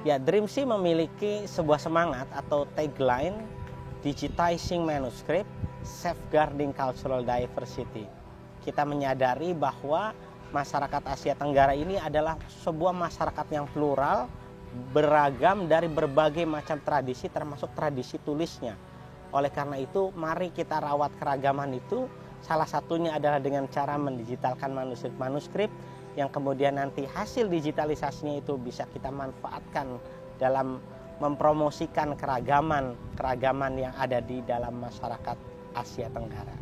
Ya, Dreamsea memiliki sebuah semangat atau tagline Digitizing Manuscript, Safeguarding Cultural Diversity. Kita menyadari bahwa masyarakat Asia Tenggara ini adalah sebuah masyarakat yang plural, beragam dari berbagai macam tradisi termasuk tradisi tulisnya. Oleh karena itu, mari kita rawat keragaman itu. Salah satunya adalah dengan cara mendigitalkan manuskrip-manuskrip yang kemudian nanti hasil digitalisasinya itu bisa kita manfaatkan dalam mempromosikan keragaman yang ada di dalam masyarakat Asia Tenggara.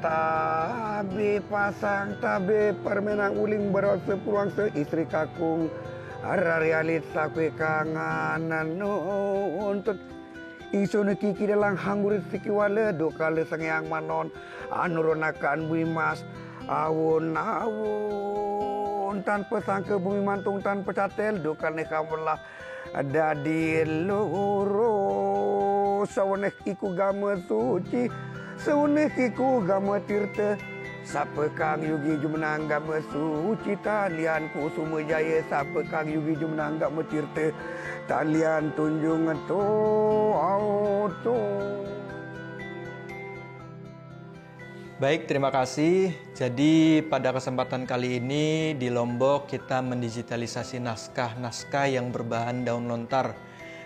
Tabi pasang tabi permenang uling berasa pulang seistri kakung ara realit sakwe kanganan untuk isu kiki dalang hanggurit sikiwale dokale sangyang manon anuronakan bumi mas awun tanpa sangka bumi mantung tanpa catel dokal nekamulah ada di loro sawanek iku gama suci sawanek iku gama tirta sapa kang yugi jumenang gama suci talian kusuma jaya sapa kang yugi jumenang gama tirta talian tunjung to auto. Baik, terima kasih. Jadi pada kesempatan kali ini di Lombok kita mendigitalisasi naskah-naskah yang berbahan daun lontar.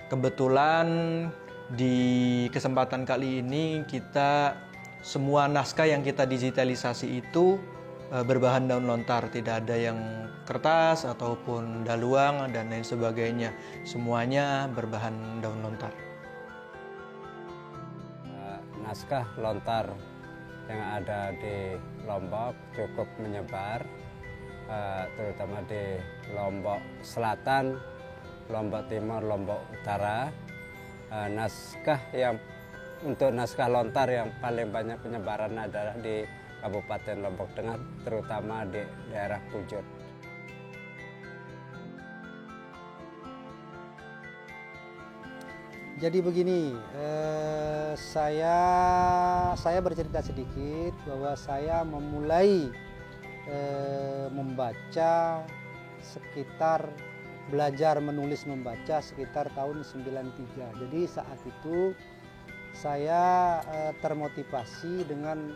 Kebetulan di kesempatan kali ini kita semua naskah yang kita digitalisasi itu berbahan daun lontar, tidak ada yang kertas ataupun daluang dan lain sebagainya. Semuanya berbahan daun lontar. Naskah lontar yang ada di Lombok cukup menyebar, terutama di Lombok Selatan, Lombok Timur, Lombok Utara. Untuk naskah lontar yang paling banyak penyebaran adalah di Kabupaten Lombok Tengah, terutama di daerah Pujut. Jadi begini, saya bercerita sedikit bahwa saya memulai membaca sekitar belajar menulis membaca sekitar tahun 93. Jadi saat itu saya termotivasi dengan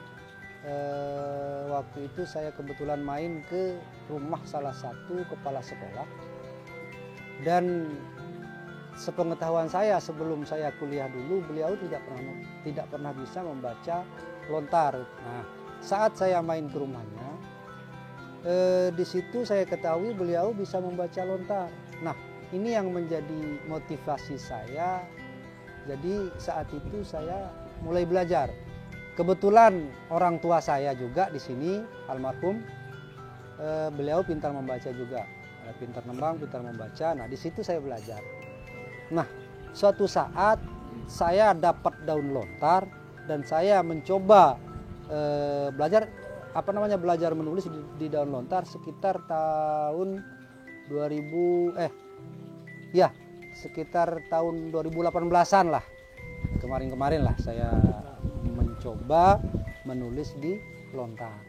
waktu itu saya kebetulan main ke rumah salah satu kepala sekolah, dan sepengetahuan saya sebelum saya kuliah dulu, beliau tidak pernah bisa membaca lontar. Nah, saat saya main ke rumahnya, di situ saya ketahui beliau bisa membaca lontar. Nah, ini yang menjadi motivasi saya. Jadi saat itu saya mulai belajar. Kebetulan orang tua saya juga di sini, almarhum, beliau pintar membaca juga, pintar nembang, pintar membaca. Nah, di situ saya belajar. Nah, suatu saat saya dapat daun lontar dan saya mencoba belajar menulis di daun lontar sekitar tahun sekitar tahun 2018-an lah. Kemarin lah saya mencoba menulis di lontar.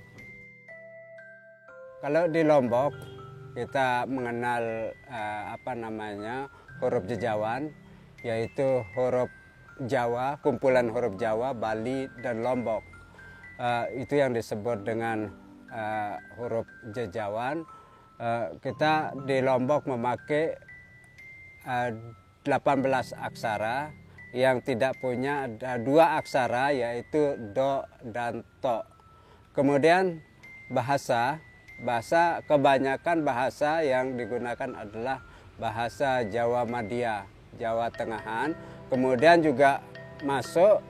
Kalau di Lombok kita mengenal huruf jejawan, yaitu huruf Jawa, kumpulan huruf Jawa, Bali, dan Lombok. Itu yang disebut dengan huruf jejawan. Kita di Lombok memakai 18 aksara yang tidak punya dua aksara, yaitu do dan to. Kemudian bahasa kebanyakan bahasa yang digunakan adalah bahasa Jawa Madya, Jawa Tengahan, kemudian juga masuk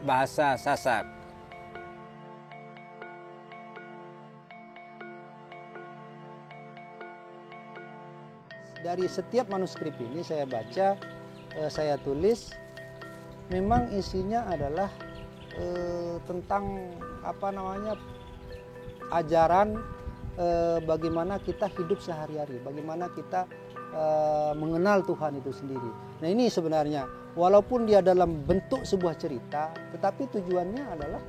bahasa Sasak. Dari setiap manuskrip ini saya baca, saya tulis, memang isinya adalah tentang ajaran bagaimana kita hidup sehari-hari, bagaimana kita mengenal Tuhan itu sendiri. Nah, ini sebenarnya walaupun dia dalam bentuk sebuah cerita, tetapi tujuannya adalah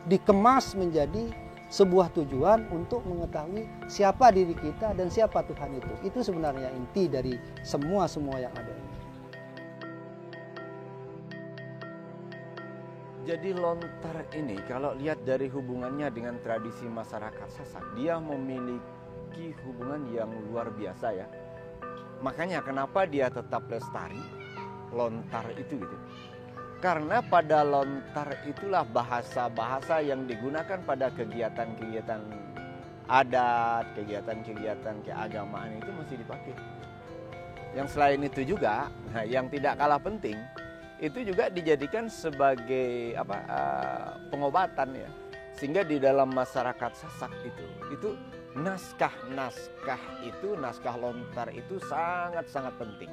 dikemas menjadi sebuah tujuan untuk mengetahui siapa diri kita dan siapa Tuhan itu. Itu sebenarnya inti dari semua yang ada. Jadi lontar ini kalau lihat dari hubungannya dengan tradisi masyarakat Sasak, dia memiliki hubungan yang luar biasa ya. Makanya kenapa dia tetap lestari, lontar itu gitu. Karena pada lontar itulah bahasa-bahasa yang digunakan pada kegiatan-kegiatan adat, kegiatan-kegiatan keagamaan itu masih dipakai. Yang selain itu juga, nah, yang tidak kalah penting, itu juga dijadikan sebagai pengobatan ya. Sehingga di dalam masyarakat Sasak itu naskah lontar itu sangat-sangat penting.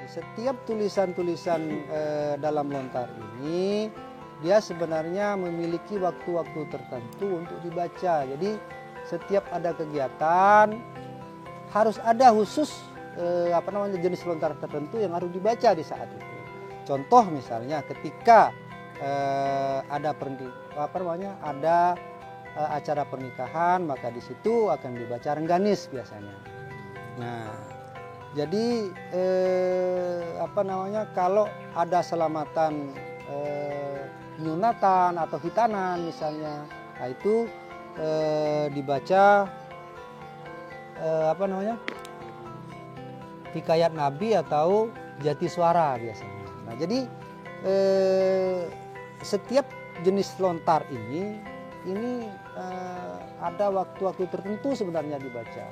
Setiap tulisan-tulisan dalam lontar ini, dia sebenarnya memiliki waktu-waktu tertentu untuk dibaca. Jadi setiap ada kegiatan harus ada khusus jenis lontar tertentu yang harus dibaca di saat itu. Contoh misalnya ketika ada acara pernikahan, maka di situ akan dibaca Rengganis biasanya. Nah, jadi kalau ada selamatan nyunatan atau hitanan misalnya, nah itu dibaca hikayat Nabi atau jati suara biasanya. Nah, jadi setiap jenis lontar ini ada waktu-waktu tertentu sebenarnya dibaca,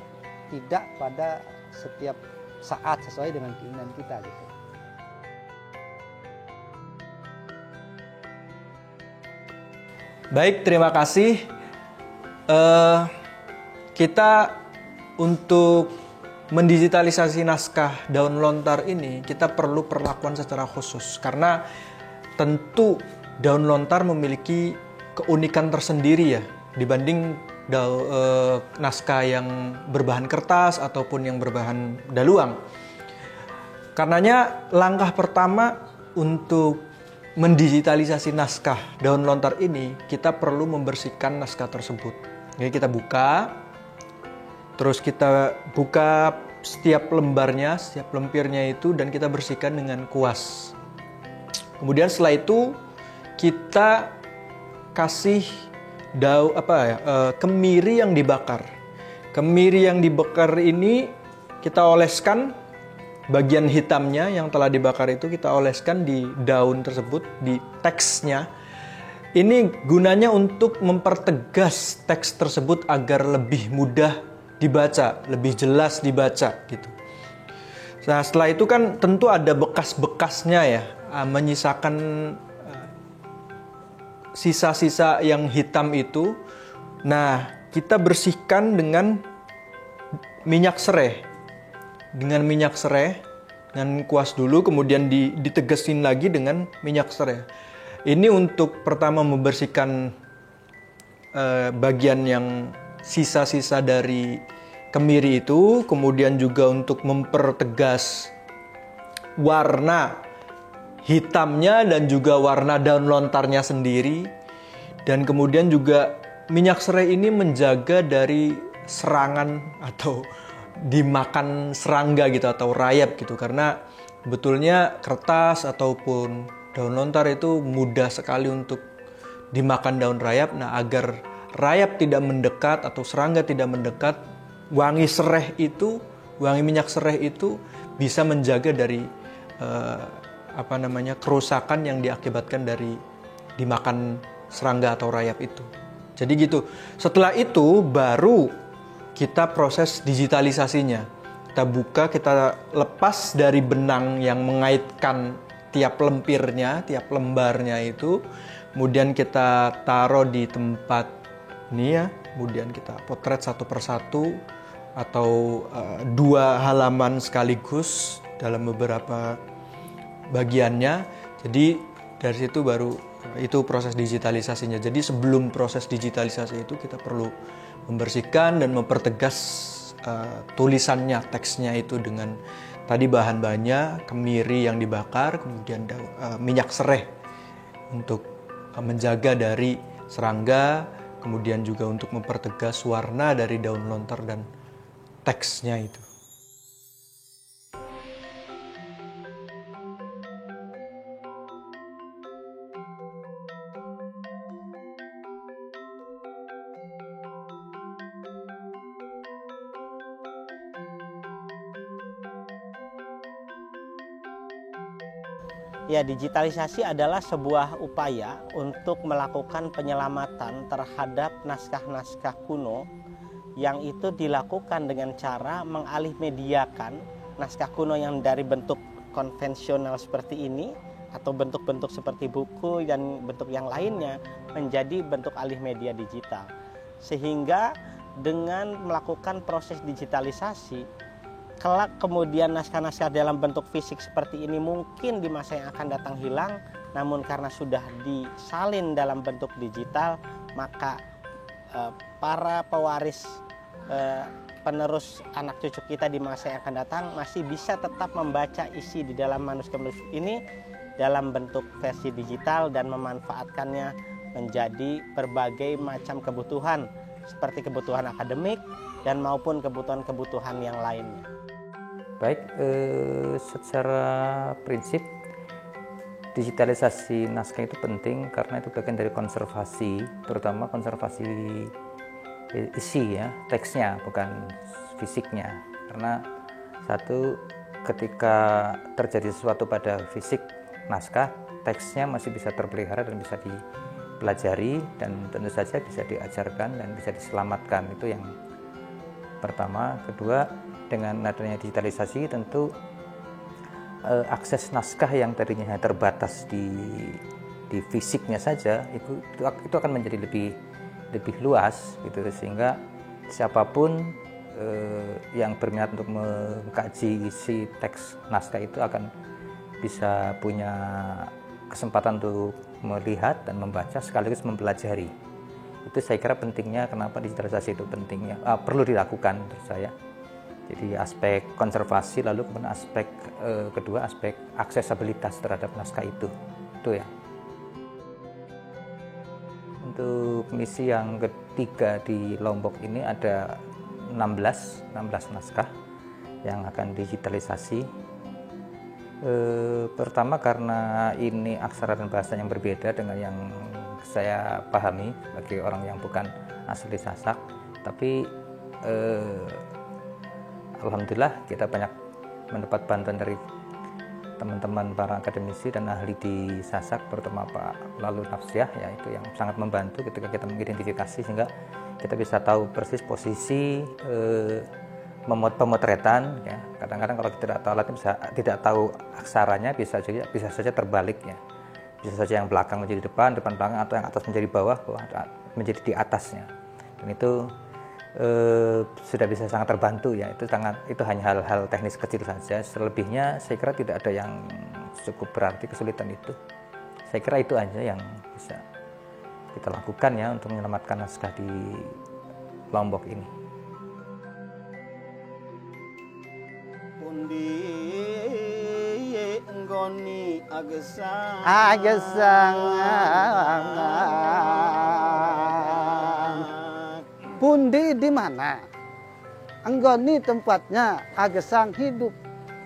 tidak pada setiap saat sesuai dengan keinginan kita gitu. Baik, terima kasih. Kita untuk mendigitalisasi naskah daun lontar ini, kita perlu perlakuan secara khusus karena tentu daun lontar memiliki keunikan tersendiri ya dibanding naskah yang berbahan kertas ataupun yang berbahan daluang. Karenanya langkah pertama untuk mendigitalisasi naskah daun lontar ini, kita perlu membersihkan naskah tersebut. Jadi kita buka, terus kita buka setiap lembarnya, setiap lempirnya itu, dan kita bersihkan dengan kuas. Kemudian setelah itu kita kasih kemiri yang dibakar. Kemiri yang dibakar ini kita oleskan bagian hitamnya yang telah dibakar itu, kita oleskan di daun tersebut, di teksnya. Ini gunanya untuk mempertegas teks tersebut agar lebih mudah dibaca, lebih jelas dibaca gitu. Nah, setelah itu kan tentu ada bekas-bekasnya ya, menyisakan sisa-sisa yang hitam itu. Nah, kita bersihkan dengan minyak serai. Dengan minyak serai, dengan kuas dulu, kemudian ditegesin lagi dengan minyak serai. Ini untuk pertama membersihkan bagian yang sisa-sisa dari kemiri itu, kemudian juga untuk mempertegas warna hitamnya dan juga warna daun lontarnya sendiri. Dan kemudian juga minyak serai ini menjaga dari serangan atau dimakan serangga gitu atau rayap gitu, karena betulnya kertas ataupun daun lontar itu mudah sekali untuk dimakan daun rayap. Nah, agar rayap tidak mendekat atau serangga tidak mendekat, wangi minyak serai itu bisa menjaga dari kerusakan yang diakibatkan dari dimakan serangga atau rayap itu. Jadi gitu. Setelah itu baru kita proses digitalisasinya. Kita buka, kita lepas dari benang yang mengaitkan tiap lempirnya, tiap lembarnya itu. Kemudian kita taruh di tempat ini ya. Kemudian kita potret satu persatu atau 2 halaman sekaligus dalam beberapa bagiannya. Jadi dari situ baru itu proses digitalisasinya. Jadi sebelum proses digitalisasi itu kita perlu membersihkan dan mempertegas tulisannya, teksnya itu dengan Tadi bahan-bahannya kemiri yang dibakar, kemudian minyak serai untuk menjaga dari serangga, kemudian juga untuk mempertegas warna dari daun lontar dan teksnya itu. Ya, digitalisasi adalah sebuah upaya untuk melakukan penyelamatan terhadap naskah-naskah kuno yang itu dilakukan dengan cara mengalih mediakan naskah kuno yang dari bentuk konvensional seperti ini atau bentuk-bentuk seperti buku dan bentuk yang lainnya menjadi bentuk alih media digital. Sehingga dengan melakukan proses digitalisasi, kelak kemudian naskah-naskah dalam bentuk fisik seperti ini mungkin di masa yang akan datang hilang, namun karena sudah disalin dalam bentuk digital, maka para pewaris penerus anak cucu kita di masa yang akan datang masih bisa tetap membaca isi di dalam manuskrip ini dalam bentuk versi digital dan memanfaatkannya menjadi berbagai macam kebutuhan seperti kebutuhan akademik dan maupun kebutuhan-kebutuhan yang lainnya. Baik, secara prinsip digitalisasi naskah itu penting karena itu bagian dari konservasi, terutama konservasi isi ya, teksnya bukan fisiknya. Karena satu, ketika terjadi sesuatu pada fisik naskah, teksnya masih bisa terpelihara dan bisa dipelajari dan tentu saja bisa diajarkan dan bisa diselamatkan. Itu yang pertama. Kedua, dengan adanya digitalisasi tentu akses naskah yang tadinya terbatas di fisiknya saja itu akan menjadi lebih luas gitu, sehingga siapapun yang berminat untuk mengkaji isi teks naskah itu akan bisa punya kesempatan untuk melihat dan membaca sekaligus mempelajari. Itu saya kira pentingnya, kenapa digitalisasi itu pentingnya perlu dilakukan menurut saya. Jadi aspek konservasi, lalu kemudian aspek kedua, aspek aksesabilitas terhadap naskah itu ya. Untuk misi yang ketiga di Lombok ini ada 16 naskah yang akan digitalisasi. Pertama karena ini aksara dan bahasa yang berbeda dengan yang saya pahami bagi orang yang bukan asli Sasak, tapi alhamdulillah kita banyak mendapat bantuan dari teman-teman para akademisi dan ahli di Sasak, terutama Pak Lalu Nafsiah ya, itu yang sangat membantu ketika kita mengidentifikasi sehingga kita bisa tahu persis posisi pemotretan ya. Kadang-kadang kalau kita tidak tahu alatnya, tidak tahu aksaranya, bisa saja terbalik ya. Bisa saja yang belakang menjadi depan belakang, atau yang atas menjadi bawah menjadi di atasnya. Dan itu sudah bisa sangat terbantu ya. Itu hanya hal-hal teknis kecil saja. Selebihnya saya kira tidak ada yang cukup berarti kesulitan itu. Saya kira itu aja yang bisa kita lakukan ya untuk menyelamatkan naskah di Lombok ini. Pundi di mana? Anggoni tempatnya Agesang hidup.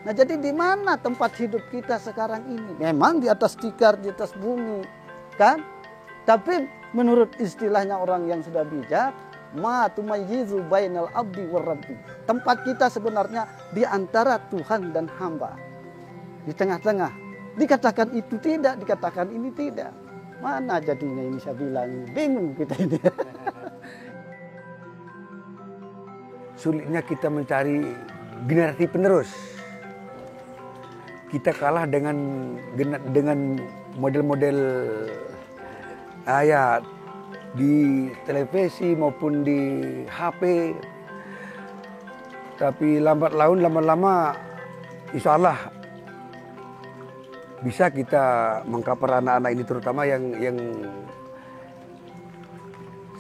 Nah, jadi di mana tempat hidup kita sekarang ini? Memang di atas tikar, di atas bumi, kan? Tapi menurut istilahnya orang yang sudah bijak, ma tumayyizu bainal abdi war rabbi. Tempat kita sebenarnya di antara Tuhan dan hamba. Di tengah-tengah. Dikatakan itu tidak, dikatakan ini tidak. Mana jadinya ini saya bilang, bingung kita ini. Sulitnya kita mencari generasi penerus. Kita kalah dengan model-model ayat di televisi maupun di HP. Tapi lambat laun lama-lama insya Allah bisa kita mengcover anak-anak ini, terutama yang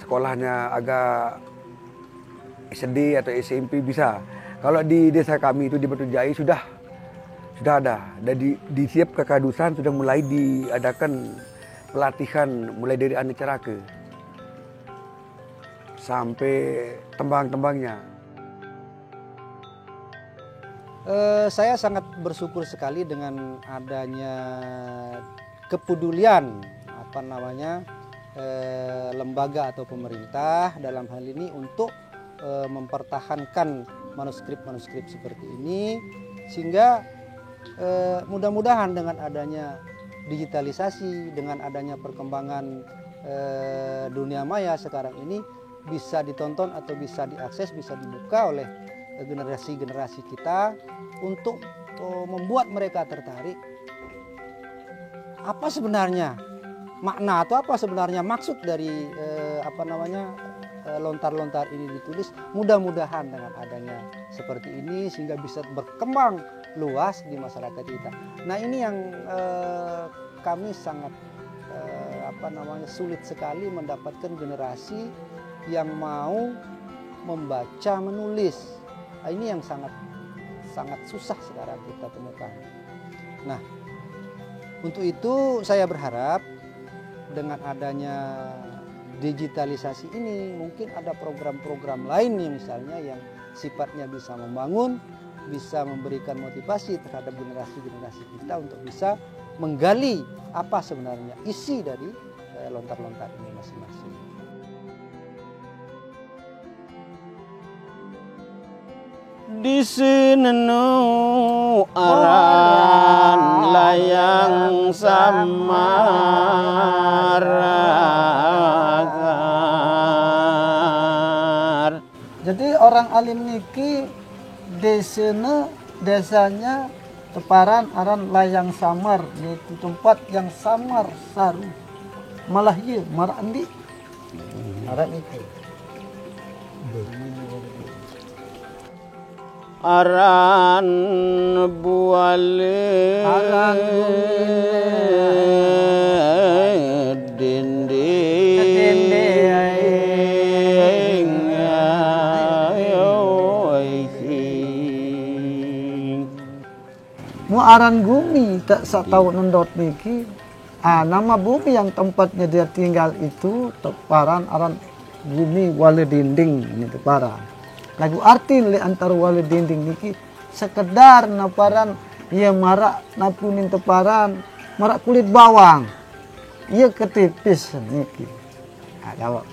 sekolahnya agak SD atau SMP bisa. Kalau di desa kami itu di Batu Jai sudah sudah ada. Dan di Siap Kakadusan sudah mulai diadakan pelatihan mulai dari Ane Carake sampai tembang-tembangnya. Saya sangat bersyukur sekali dengan adanya kepedulian lembaga atau pemerintah dalam hal ini untuk mempertahankan manuskrip-manuskrip seperti ini, sehingga mudah-mudahan dengan adanya digitalisasi, dengan adanya perkembangan dunia maya sekarang ini bisa ditonton atau bisa diakses, bisa dibuka oleh generasi-generasi kita untuk membuat mereka tertarik. Apa sebenarnya makna atau apa sebenarnya maksud dari lontar-lontar ini ditulis? Mudah-mudahan dengan adanya seperti ini sehingga bisa berkembang luas di masyarakat kita. Nah, ini yang kami sangat sulit sekali mendapatkan generasi yang mau membaca menulis. Nah, ini yang sangat susah sekarang kita temukan. Nah, untuk itu saya berharap dengan adanya digitalisasi ini mungkin ada program-program lain nih misalnya yang sifatnya bisa membangun, bisa memberikan motivasi terhadap generasi-generasi kita untuk bisa menggali apa sebenarnya isi dari lontar-lontar ini masing-masing. Di sini aran layang samar. Jadi orang alim niki desanya teparan aran layang samar, yaitu tempat yang samar saru. Malah iya marandi aran itu. Aran buale dinding mu aran bumi tak tahu nendot niki. Nama bumi yang tempatnya dia tinggal itu teparan aran bumi wale dinding ini teparan. Lagu arti le antara wale dinding niki sekedar naparan ia marak napunin teparan marak kulit bawang ia ketipis niki. Kalau